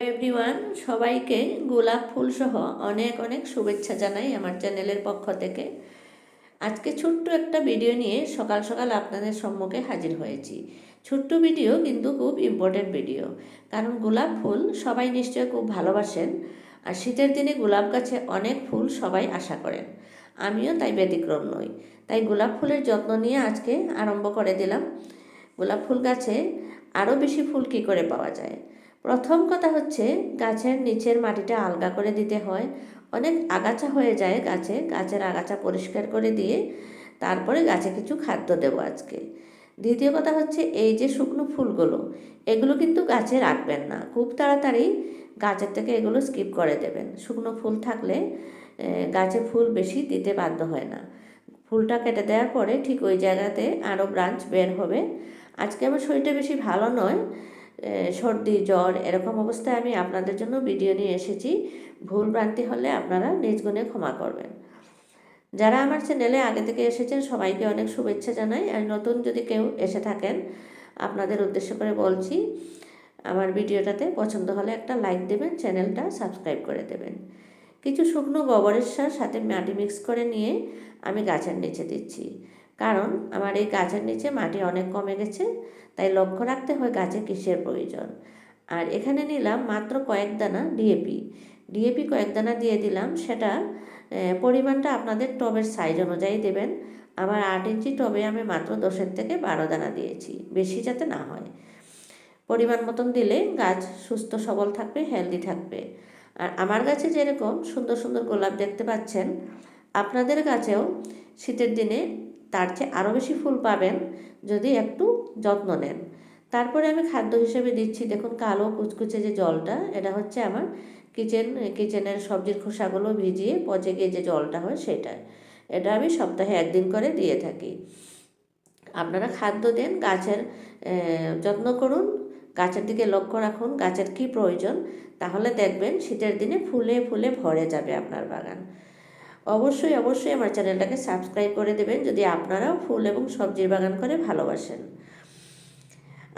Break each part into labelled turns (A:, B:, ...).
A: Everyone, সবাইকে গোলাপ ফুল সহ অনেক অনেক শুভেচ্ছা জানাই আমার চ্যানেলের পক্ষ থেকে। আজকে ছোট্ট একটা ভিডিও নিয়ে সকাল সকাল আপনাদের সম্মুখে হাজির হয়েছি। ছোট্ট ভিডিও কিন্তু খুব ইম্পর্টেন্ট ভিডিও, কারণ গোলাপ ফুল সবাই নিশ্চয়ই খুব ভালোবাসেন। আর শীতের দিনে গোলাপ গাছে অনেক ফুল সবাই আশা করেন, আমিও তাই ব্যতিক্রম নই। তাই গোলাপ ফুলের যত্ন নিয়ে আজকে আরম্ভ করে দিলাম। গোলাপ ফুল গাছে আরও বেশি ফুল কী করে পাওয়া যায়? প্রথম কথা হচ্ছে, গাছের নিচের মাটিটা আলগা করে দিতে হয়। অনেক আগাছা হয়ে যায় গাছের আগাছা পরিষ্কার করে দিয়ে তারপরে গাছে কিছু খাদ্য দেবো আজকে। দ্বিতীয় কথা হচ্ছে, এই যে শুকনো ফুলগুলো, এগুলো কিন্তু গাছে রাখবেন না, খুব তাড়াতাড়ি গাছের থেকে এগুলো স্কিপ করে দেবেন। শুকনো ফুল থাকলে গাছে ফুল বেশি দিতে বাধ্য হয় না। ফুলটা কেটে দেওয়ার পরে ঠিক ওই জায়গাতে আরও ব্রাঞ্চ বের হবে। আজকে আমার শরীরটা বেশি ভালো নয়, সর্দি জ্বর এরকম অবস্থায় আমি আপনাদের জন্য ভিডিও নিয়ে এসেছি। ভুল ভ্রান্তি হলে আপনারা নিজ গুণে ক্ষমা করবেন। যারা আমার চ্যানেলে আগে থেকে এসেছেন সবাইকে অনেক শুভেচ্ছা জানাই। আর নতুন যদি কেউ এসে থাকেন, আপনাদের উদ্দেশ্য করে বলছি, আমার ভিডিওটাতে পছন্দ হলে একটা লাইক দেবেন, চ্যানেলটা সাবস্ক্রাইব করে দেবেন। কিছু শুকনো গোবরের সার সাথে মাটি মিক্স করে নিয়ে আমি গাছের নিচে দিচ্ছি, কারণ আমার এই গাছের নিচে মাটি অনেক কমে গেছে। তাই লক্ষ্য রাখতে হয় গাছে কিসের প্রয়োজন। আর এখানে নিলাম মাত্র কয়েক দানা ডিএপি কয়েক দানা দিয়ে দিলাম। সেটা পরিমাণটা আপনাদের টবের সাইজ অনুযায়ী দেবেন। আমার 8 ইঞ্চি টবে আমি মাত্র 10 থেকে 12 দানা দিয়েছি, বেশি যাতে না হয়। পরিমাণ মতন দিলে গাছ সুস্থ সবল থাকবে, হেলদি থাকবে। আর আমার গাছে যেরকম সুন্দর সুন্দর গোলাপ দেখতে পাচ্ছেন, আপনাদের গাছেও শীতের দিনে তার চেয়ে আরও বেশি ফুল পাবেন যদি একটু যত্ন নেন। তারপরে আমি খাদ্য হিসেবে দিচ্ছি, দেখুন কালো কুচকুচে যে জলটা, এটা হচ্ছে আমার কিচেনের সবজির খোসাগুলো ভিজিয়ে পচে গিয়ে যে জলটা হয় সেটা। এটা আমি সপ্তাহে 1 দিন করে দিয়ে থাকি। আপনারা খাদ্য দেন, গাছের যত্ন করুন, গাছের দিকে লক্ষ্য রাখুন গাছের কী প্রয়োজন, তাহলে দেখবেন শীতের দিনে ফুলে ফুলে ভরে যাবে আপনার বাগান। অবশ্যই অবশ্যই আমার চ্যানেলটাকে সাবস্ক্রাইব করে দেবেন যদি আপনারাও ফুল এবং সবজির বাগান করে ভালোবাসেন।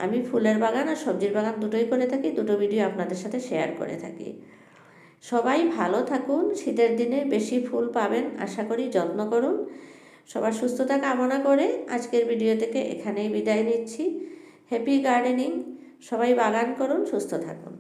A: আমি ফুলের বাগান আর সবজির বাগান দুটোই করে থাকি, দুটো ভিডিও আপনাদের সাথে শেয়ার করে থাকি। সবাই ভালো থাকুন, শীতের দিনে বেশি ফুল পাবেন আশা করি। যত্ন করুন। সবার সুস্থতা কামনা করে আজকের ভিডিও থেকে এখানেই বিদায় নিচ্ছি। Happy gardening. সবাই বাগান করুন, সুস্থ থাকুন।